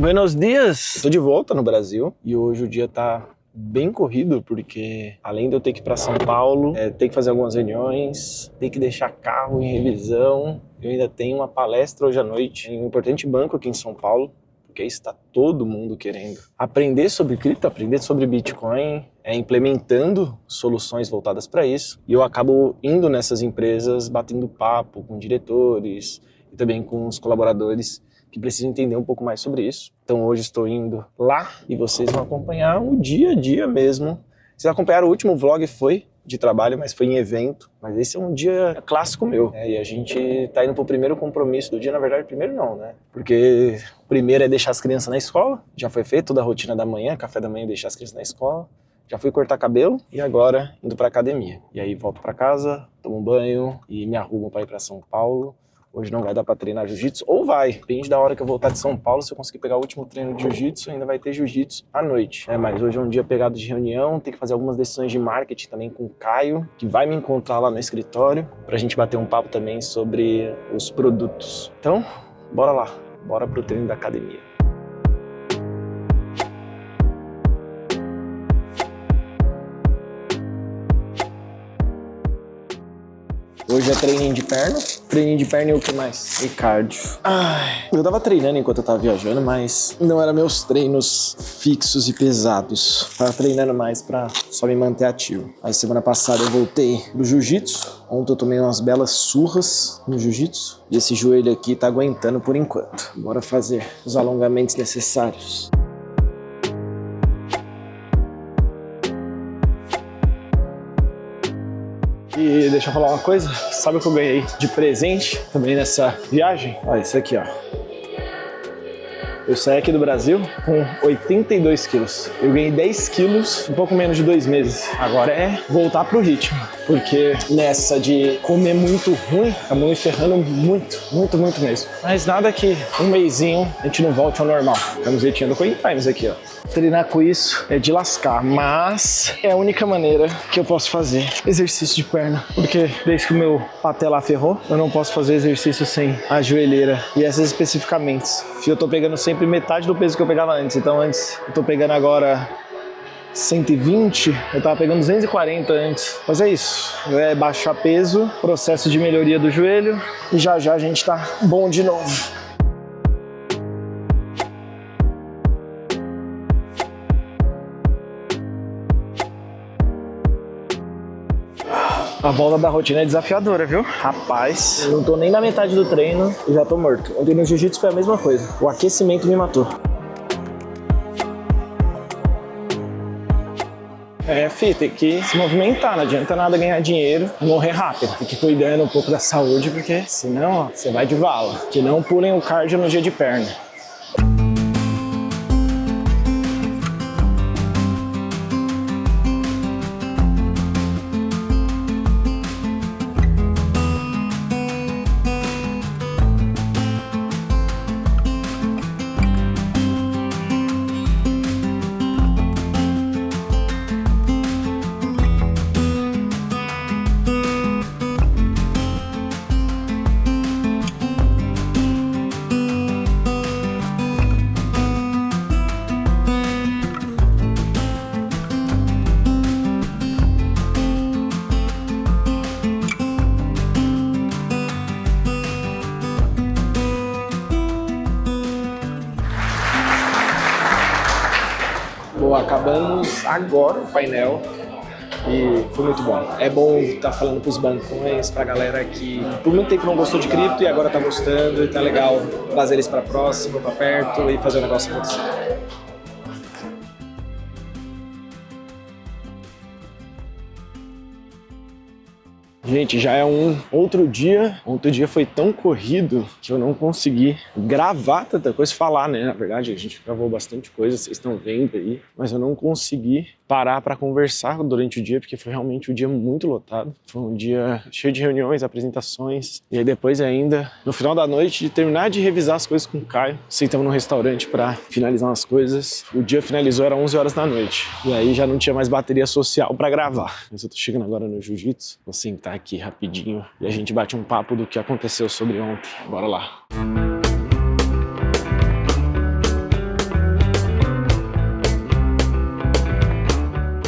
Buenos dias! Tô de volta no Brasil e hoje o dia tá bem corrido porque além de eu ter que ir para São Paulo, ter que fazer algumas reuniões, ter que deixar carro em revisão, eu ainda tenho uma palestra hoje à noite em um importante banco aqui em São Paulo, porque isso está todo mundo querendo. Aprender sobre cripto, aprender sobre Bitcoin, implementando soluções voltadas para isso. E eu acabo indo nessas empresas, batendo papo com diretores e também com os colaboradores que precisam entender um pouco mais sobre isso. Então hoje estou indo lá e vocês vão acompanhar o dia a dia mesmo. Vocês acompanharam o último vlog, foi de trabalho, mas foi em evento. Mas esse é um dia clássico meu. E a gente tá indo pro primeiro compromisso do dia. Na verdade, primeiro não, né? Porque o primeiro é deixar as crianças na escola. Já foi feito toda a rotina da manhã, café da manhã, deixar as crianças na escola. Já fui cortar cabelo e agora indo pra academia. E aí volto pra casa, tomo um banho e me arrumo pra ir pra São Paulo. Hoje não vai dar pra treinar jiu-jitsu, ou vai, depende da hora que eu voltar de São Paulo, se eu conseguir pegar o último treino de jiu-jitsu, ainda vai ter jiu-jitsu à noite. Mas hoje é um dia pegado de reunião, tem que fazer algumas decisões de marketing também com o Caio, que vai me encontrar lá no escritório, pra gente bater um papo também sobre os produtos. Então, bora lá, bora pro treino da academia. Hoje é treininho de perna. Treininho de perna e o que mais? E cardio. Eu tava treinando enquanto eu tava viajando, mas não eram meus treinos fixos e pesados. Tava treinando mais pra só me manter ativo. Aí semana passada eu voltei do jiu-jitsu. Ontem eu tomei umas belas surras no jiu-jitsu. E esse joelho aqui tá aguentando por enquanto. Bora fazer os alongamentos necessários. E deixa eu falar uma coisa, sabe o que eu ganhei de presente também nessa viagem? Olha isso aqui, ó. Eu saí aqui do Brasil com 82 quilos. Eu ganhei 10 quilos em pouco menos de 2 meses. Agora é voltar pro ritmo. Porque nessa de comer muito ruim, acabou me ferrando muito mesmo. Mas nada que um mesinho a gente não volte ao normal. Camisetinha do Coin Times aqui, ó. Treinar com isso é de lascar, mas é a única maneira que eu posso fazer exercício de perna. Porque desde que o meu patela ferrou, eu não posso fazer exercício sem a joelheira. E essas especificamente. Eu tô pegando sempre metade do peso que eu pegava antes. Então antes, eu tô pegando agora 120, eu tava pegando 240 antes. Mas é isso, é baixar peso, processo de melhoria do joelho e já a gente tá bom de novo. A volta da rotina é desafiadora, viu? Rapaz, eu não tô nem na metade do treino e já tô morto. Ontem no jiu-jitsu foi a mesma coisa. O aquecimento me matou. Tem que se movimentar, não adianta nada ganhar dinheiro e morrer rápido. Tem que ir cuidando um pouco da saúde, porque senão, ó, você vai de vala. Que não pulem o cardio no dia de perna. Acabamos agora o painel e foi muito bom. É bom estar falando para os bancões, para a galera que por muito tempo não gostou de cripto e agora está gostando, e tá legal trazer eles para próximo, para perto e fazer o negócio acontecer. Gente, já é um outro dia. Ontem o dia foi tão corrido que eu não consegui gravar tanta coisa, falar, né? Na verdade, a gente gravou bastante coisa, vocês estão vendo aí. Mas eu não consegui parar para conversar durante o dia, porque foi realmente um dia muito lotado. Foi um dia cheio de reuniões, apresentações. E aí depois ainda, no final da noite, de terminar de revisar as coisas com o Caio, sentamos no restaurante para finalizar umas coisas. O dia finalizou, era 11 horas da noite. E aí já não tinha mais bateria social para gravar. Mas eu tô chegando agora no jiu-jitsu. Vou sentar aqui rapidinho e a gente bate um papo do que aconteceu sobre ontem. Bora lá.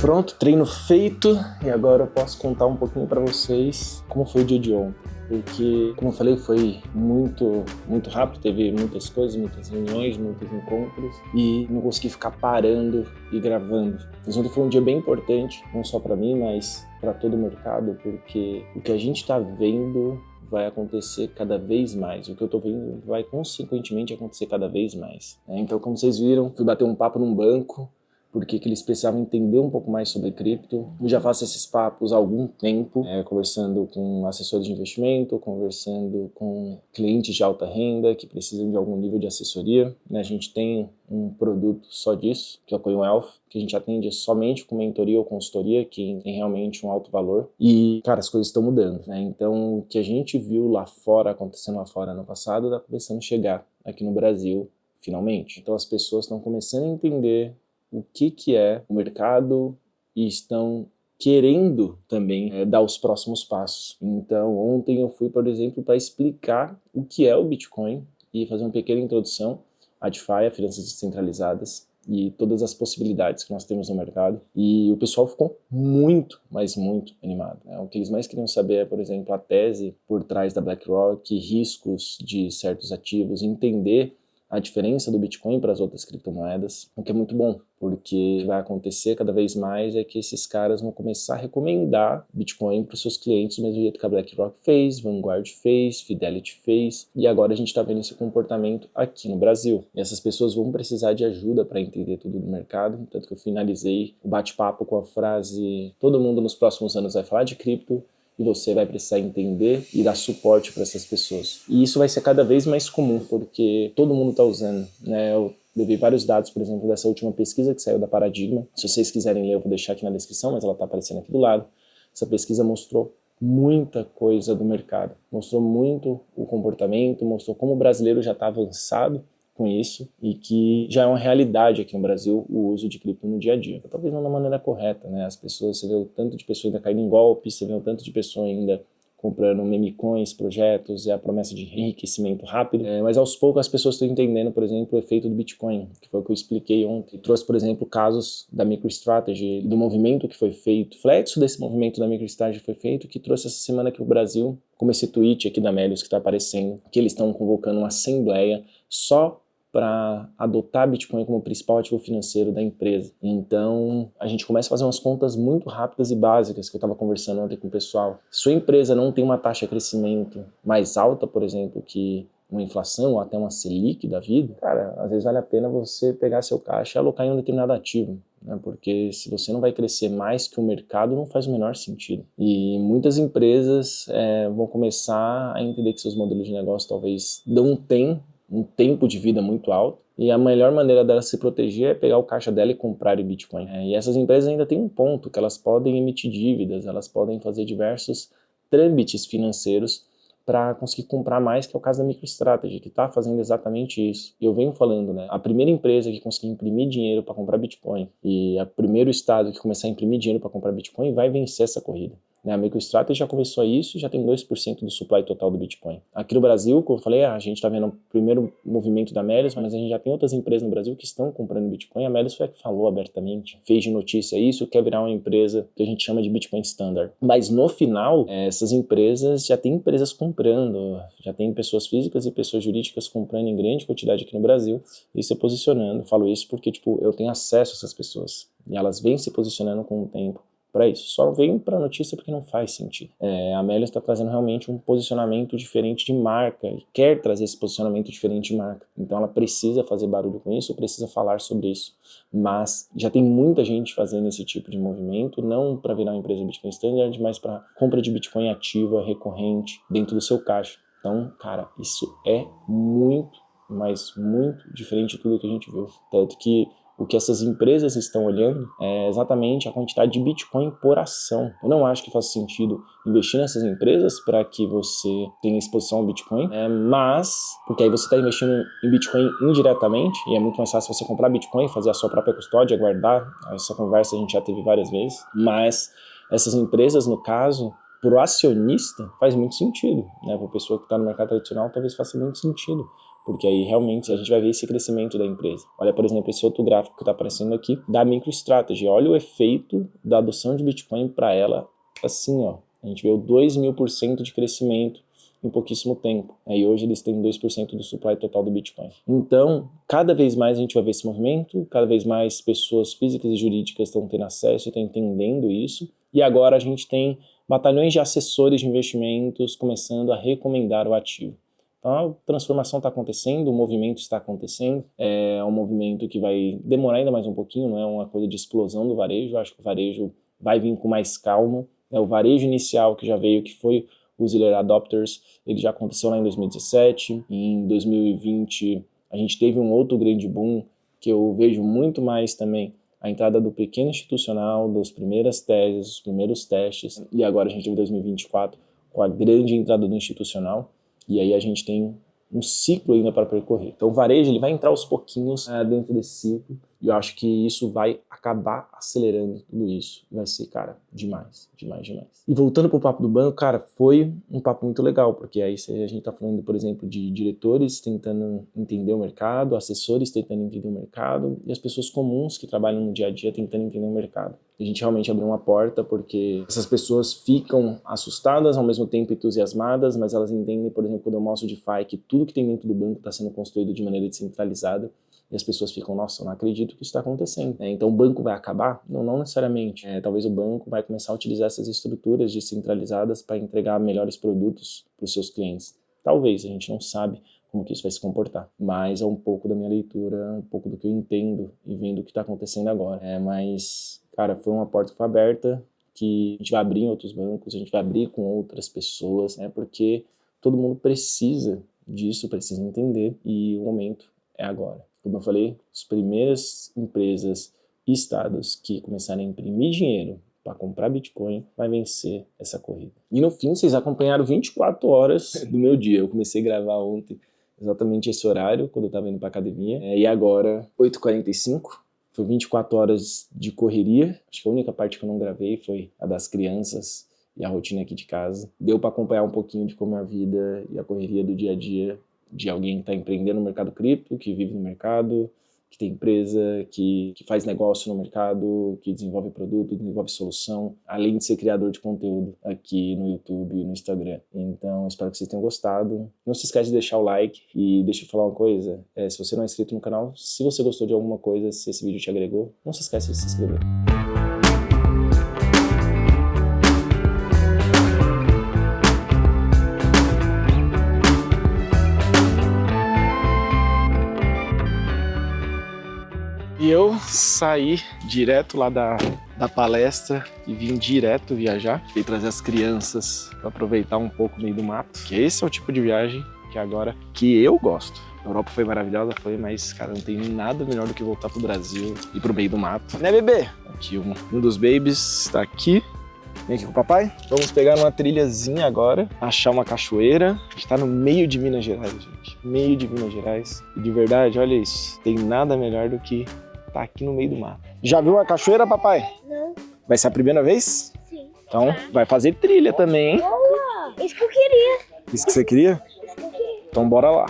Pronto, treino feito, e agora eu posso contar um pouquinho para vocês como foi o dia de ontem. Porque, como eu falei, foi muito rápido, teve muitas coisas, muitas reuniões, muitos encontros, e não consegui ficar parando e gravando. Mas ontem foi um dia bem importante, não só para mim, mas para todo o mercado, porque o que a gente está vendo vai acontecer cada vez mais. O que eu tô vendo vai consequentemente acontecer cada vez mais. Então, como vocês viram, fui bater um papo num banco, porque que eles precisavam entender um pouco mais sobre cripto. Eu já faço esses papos há algum tempo, conversando com assessores de investimento, conversando com clientes de alta renda que precisam de algum nível de assessoria. A gente tem um produto só disso, que é o CoinWealth, que a gente atende somente com mentoria ou consultoria, que tem realmente um alto valor. E, cara, as coisas estão mudando, Então, o que a gente viu lá fora, acontecendo lá fora no passado, está começando a chegar aqui no Brasil, finalmente. Então, as pessoas estão começando a entender o que é o mercado e estão querendo também dar os próximos passos. Então, ontem eu fui, por exemplo, para explicar o que é o Bitcoin e fazer uma pequena introdução à DeFi, a finanças descentralizadas, e todas as possibilidades que nós temos no mercado. E o pessoal ficou muito, mas muito animado. O que eles mais queriam saber é, por exemplo, a tese por trás da BlackRock, riscos de certos ativos, entender a diferença do Bitcoin para as outras criptomoedas, o que é muito bom, porque o que vai acontecer cada vez mais é que esses caras vão começar a recomendar Bitcoin para os seus clientes do mesmo jeito que a BlackRock fez, Vanguard fez, Fidelity fez, e agora a gente está vendo esse comportamento aqui no Brasil. E essas pessoas vão precisar de ajuda para entender tudo do mercado, tanto que eu finalizei o bate-papo com a frase: todo mundo nos próximos anos vai falar de cripto, e você vai precisar entender e dar suporte para essas pessoas. E isso vai ser cada vez mais comum, porque todo mundo está usando, Eu levei vários dados, por exemplo, dessa última pesquisa que saiu da Paradigma. Se vocês quiserem ler, eu vou deixar aqui na descrição, mas ela está aparecendo aqui do lado. Essa pesquisa mostrou muita coisa do mercado, mostrou muito o comportamento, mostrou como o brasileiro já está avançado com isso e que já é uma realidade aqui no Brasil o uso de cripto no dia a dia. Talvez não da maneira correta, As pessoas, você vê o tanto de pessoa ainda caindo em golpe, você vê o tanto de pessoa ainda comprando meme coins, projetos, a promessa de enriquecimento rápido, mas aos poucos as pessoas estão entendendo, por exemplo, o efeito do Bitcoin, que foi o que eu expliquei ontem. Trouxe, por exemplo, casos da MicroStrategy, do movimento que foi feito, flexo desse movimento da MicroStrategy foi feito, que trouxe essa semana aqui para o Brasil, como esse tweet aqui da Melius que está aparecendo, que eles estão convocando uma assembleia só para adotar Bitcoin como principal ativo financeiro da empresa. Então, a gente começa a fazer umas contas muito rápidas e básicas que eu estava conversando ontem com o pessoal. Se sua empresa não tem uma taxa de crescimento mais alta, por exemplo, que uma inflação ou até uma Selic da vida, cara, às vezes vale a pena você pegar seu caixa e alocar em um determinado ativo. Porque se você não vai crescer mais que o mercado, não faz o menor sentido. E muitas empresas vão começar a entender que seus modelos de negócio talvez não têm um tempo de vida muito alto, e a melhor maneira dela se proteger é pegar o caixa dela e comprar em Bitcoin. E essas empresas ainda têm um ponto, que elas podem emitir dívidas, elas podem fazer diversos trâmites financeiros para conseguir comprar mais, que é o caso da MicroStrategy, que está fazendo exatamente isso. E eu venho falando, a primeira empresa que conseguir imprimir dinheiro para comprar Bitcoin e o primeiro estado que começar a imprimir dinheiro para comprar Bitcoin vai vencer essa corrida. A MicroStrategy já começou isso e já tem 2% do supply total do Bitcoin. Aqui no Brasil, como eu falei, a gente está vendo o primeiro movimento da Melius, mas a gente já tem outras empresas no Brasil que estão comprando Bitcoin. A Melius foi a que falou abertamente, fez de notícia isso, quer virar uma empresa que a gente chama de Bitcoin Standard. Mas no final, essas empresas, já tem empresas comprando, já tem pessoas físicas e pessoas jurídicas comprando em grande quantidade aqui no Brasil e se posicionando. Eu falo isso porque eu tenho acesso a essas pessoas e elas vêm se posicionando com o tempo para isso. Só veio para a notícia porque não faz sentido. A Melius está trazendo realmente um posicionamento diferente de marca e quer trazer esse posicionamento diferente de marca. Então ela precisa fazer barulho com isso, precisa falar sobre isso. Mas já tem muita gente fazendo esse tipo de movimento, não para virar uma empresa Bitcoin Standard, mas para compra de Bitcoin ativa, recorrente, dentro do seu caixa. Então, cara, isso é muito, mas muito diferente de tudo que a gente viu. Tanto que o que essas empresas estão olhando é exatamente a quantidade de Bitcoin por ação. Eu não acho que faça sentido investir nessas empresas para que você tenha exposição ao Bitcoin, mas, porque aí você está investindo em Bitcoin indiretamente, e é muito mais fácil você comprar Bitcoin, fazer a sua própria custódia, guardar. Essa conversa a gente já teve várias vezes, mas essas empresas, no caso, para o acionista, faz muito sentido, para a pessoa que está no mercado tradicional, talvez faça muito sentido, porque aí realmente a gente vai ver esse crescimento da empresa. Olha, por exemplo, esse outro gráfico que está aparecendo aqui da MicroStrategy. Olha o efeito da adoção de Bitcoin para ela, assim, ó. A gente vê o 2.000% de crescimento em pouquíssimo tempo. E hoje eles têm 2% do supply total do Bitcoin. Então, cada vez mais a gente vai ver esse movimento, cada vez mais pessoas físicas e jurídicas estão tendo acesso e estão entendendo isso. E agora a gente tem batalhões de assessores de investimentos começando a recomendar o ativo. Então a transformação está acontecendo, o movimento está acontecendo, é um movimento que vai demorar ainda mais um pouquinho, não é uma coisa de explosão do varejo, eu acho que o varejo vai vir com mais calma. O varejo inicial que já veio, que foi os early adopters, ele já aconteceu lá em 2017, em 2020 a gente teve um outro grande boom, que eu vejo muito mais também a entrada do pequeno institucional, das primeiras teses, os primeiros testes, e agora a gente teve 2024 com a grande entrada do institucional, e aí a gente tem um ciclo ainda para percorrer. Então o varejo ele vai entrar aos pouquinhos dentro desse ciclo, e eu acho que isso vai acabar acelerando tudo isso. Vai ser, cara, demais, demais, demais. E voltando pro papo do banco, cara, foi um papo muito legal, porque aí a gente tá falando, por exemplo, de diretores tentando entender o mercado, assessores tentando entender o mercado, e as pessoas comuns que trabalham no dia a dia tentando entender o mercado. E a gente realmente abriu uma porta, porque essas pessoas ficam assustadas, ao mesmo tempo entusiasmadas, mas elas entendem, por exemplo, quando eu mostro o DeFi, que tudo que tem dentro do banco está sendo construído de maneira descentralizada, e as pessoas ficam, nossa, eu não acredito que isso está acontecendo. Então o banco vai acabar? Não necessariamente. Talvez o banco vai começar a utilizar essas estruturas descentralizadas para entregar melhores produtos para os seus clientes. Talvez, a gente não sabe como que isso vai se comportar. Mas é um pouco da minha leitura, um pouco do que eu entendo e vendo o que está acontecendo agora. Mas, cara, foi uma porta que foi aberta, que a gente vai abrir em outros bancos, a gente vai abrir com outras pessoas, porque todo mundo precisa disso, precisa entender, e o momento é agora. Como eu falei, as primeiras empresas e estados que começarem a imprimir dinheiro para comprar Bitcoin vai vencer essa corrida. E no fim, vocês acompanharam 24 horas do meu dia. Eu comecei a gravar ontem exatamente esse horário, quando eu estava indo para academia. E agora, 8h45, foi 24 horas de correria. Acho que a única parte que eu não gravei foi a das crianças e a rotina aqui de casa. Deu para acompanhar um pouquinho de como é a vida e a correria do dia a dia de alguém que está empreendendo no mercado cripto, que vive no mercado, que tem empresa, que faz negócio no mercado, que desenvolve produto, desenvolve solução, além de ser criador de conteúdo aqui no YouTube e no Instagram. Então, espero que vocês tenham gostado. Não se esquece de deixar o like e deixa eu falar uma coisa, se você não é inscrito no canal, se você gostou de alguma coisa, se esse vídeo te agregou, não se esquece de se inscrever. E eu saí direto lá da palestra e vim direto viajar e trazer as crianças para aproveitar um pouco no meio do mato, que esse é o tipo de viagem que agora que eu gosto. A Europa foi maravilhosa, mas, cara, não tem nada melhor do que voltar pro Brasil e pro meio do mato. Né, bebê? Aqui um dos babies está aqui. Vem aqui com o papai. Vamos pegar uma trilhazinha agora, achar uma cachoeira. A gente tá no meio de Minas Gerais, gente. Meio de Minas Gerais. E de verdade, olha isso. Tem nada melhor do que tá aqui no meio do mato. Já viu a cachoeira, papai? Não. Vai ser a primeira vez? Sim. Então vai fazer trilha também, hein? Boa! Isso que eu queria. Isso que você queria? Isso que eu queria. Então bora lá.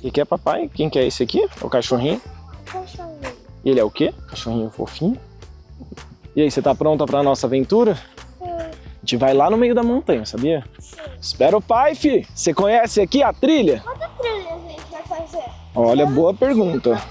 E que é papai? Quem que é esse aqui? É o cachorrinho? Cachorrinho. E ele é o quê? Cachorrinho fofinho. E aí, você tá pronta pra nossa aventura? Sim. A gente vai lá no meio da montanha, sabia? Sim. Espera o pai, fi. Você conhece aqui a trilha? Quanta trilha a gente vai fazer? Olha, boa pergunta.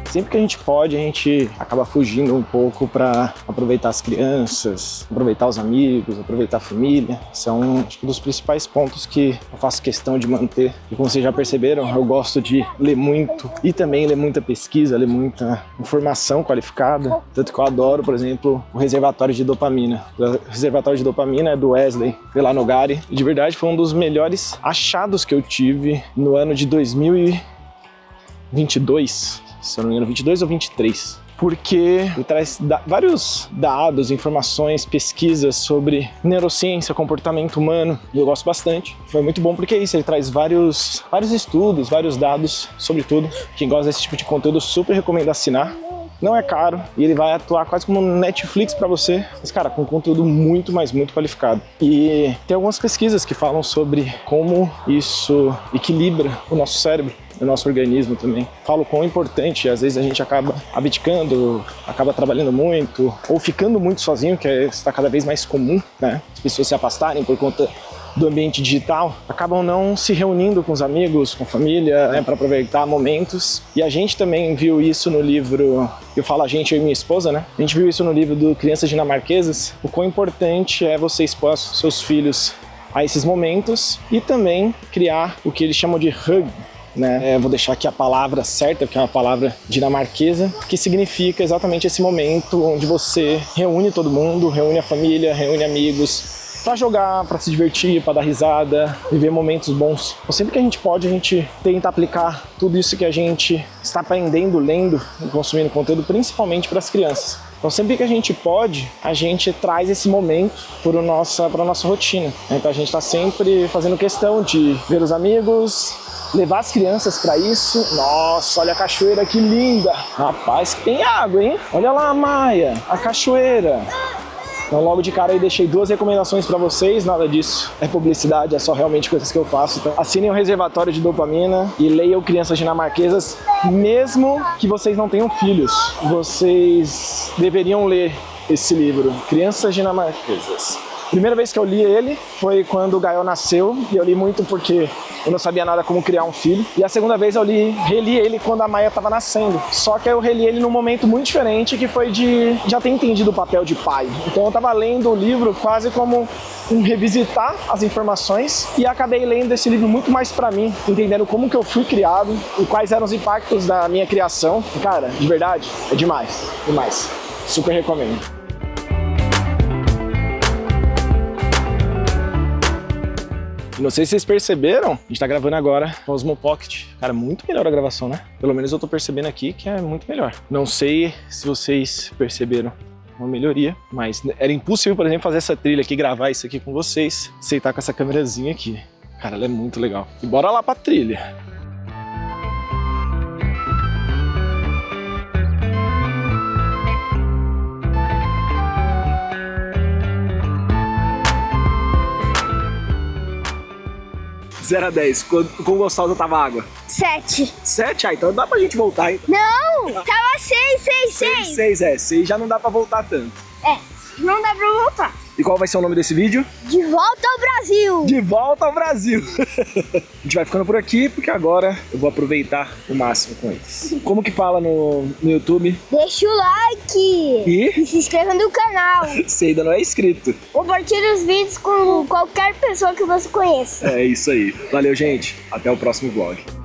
Sempre que a gente pode, a gente acaba fugindo um pouco para aproveitar as crianças, aproveitar os amigos, aproveitar a família. São, acho que, um dos principais pontos que eu faço questão de manter. E como vocês já perceberam, eu gosto de ler muito e também ler muita pesquisa, ler muita informação qualificada. Tanto que eu adoro, por exemplo, o reservatório de dopamina. O reservatório de dopamina é do Wesley Velanogari. E de verdade foi um dos melhores achados que eu tive no ano de 2022. Se eu não me engano, 22 ou 23, porque ele traz vários dados, informações, pesquisas sobre neurociência, comportamento humano, e eu gosto bastante. Foi muito bom porque é isso, ele traz vários estudos, vários dados sobre tudo. Quem gosta desse tipo de conteúdo, super recomendo assinar. não é caro e ele vai atuar quase como um Netflix para você, mas cara, com conteúdo muito, mas muito qualificado. E tem algumas pesquisas que falam sobre como isso equilibra o nosso cérebro, o nosso organismo também. Falo quão importante, às vezes a gente acaba abdicando, acaba trabalhando muito, ou ficando muito sozinho, que está cada vez mais comum, né? As pessoas se afastarem por conta do ambiente digital, acabam não se reunindo com os amigos, com a família, né, para aproveitar momentos. E a gente também viu isso no livro, eu falo a gente, eu e minha esposa, né? A gente viu isso no livro do Crianças Dinamarquesas, o quão importante é você expor seus filhos a esses momentos e também criar o que eles chamam de hug, né? Vou deixar aqui a palavra certa, que é uma palavra dinamarquesa, que significa exatamente esse momento onde você reúne todo mundo, reúne a família, reúne amigos, para jogar, para se divertir, para dar risada, viver momentos bons. Então, sempre que a gente pode, a gente tenta aplicar tudo isso que a gente está aprendendo, lendo e consumindo conteúdo, principalmente para as crianças. Então, sempre que a gente pode, a gente traz esse momento para a nossa rotina. Então, a gente está sempre fazendo questão de ver os amigos, levar as crianças para isso. Nossa, olha a cachoeira que linda! Rapaz, que tem água, hein? Olha lá, Maia, a cachoeira. Então, logo de cara, eu deixei 2 recomendações para vocês, nada disso é publicidade, é só realmente coisas que eu faço. Então, assinem o Reservatório de Dopamina e leiam Crianças Dinamarquesas, mesmo que vocês não tenham filhos. Vocês deveriam ler esse livro, Crianças Dinamarquesas. Primeira vez que eu li ele foi quando o Gael nasceu, e eu li muito porque eu não sabia nada como criar um filho. E a segunda vez eu reli ele quando a Maia estava nascendo. Só que eu reli ele num momento muito diferente, que foi de já ter entendido o papel de pai. Então eu estava lendo o livro quase como um revisitar as informações, e acabei lendo esse livro muito mais para mim, entendendo como que eu fui criado e quais eram os impactos da minha criação. E, cara, de verdade, é demais, demais. Super recomendo. Não sei se vocês perceberam, a gente tá gravando agora com o Osmo Pocket. Cara, muito melhor a gravação, né? Pelo menos eu tô percebendo aqui que é muito melhor. Não sei se vocês perceberam uma melhoria, mas era impossível, por exemplo, fazer essa trilha aqui, gravar isso aqui com vocês, sem estar com essa câmerazinha aqui. Cara, ela é muito legal. E bora lá pra trilha. Zero a 10, quão gostosa tava a água? 7. 7? Ah, então dá pra gente voltar, hein? Não, tava 6. 6 já não dá pra voltar tanto. É, não dá pra voltar. E qual vai ser o nome desse vídeo? De volta ao Brasil. De volta ao Brasil. A gente vai ficando por aqui, porque agora eu vou aproveitar o máximo com eles. Como que fala no YouTube? Deixa o like. E se inscreva no canal. Você ainda não é inscrito. Compartilhe os vídeos com qualquer pessoa que você conheça. É isso aí. Valeu, gente. Até o próximo vlog.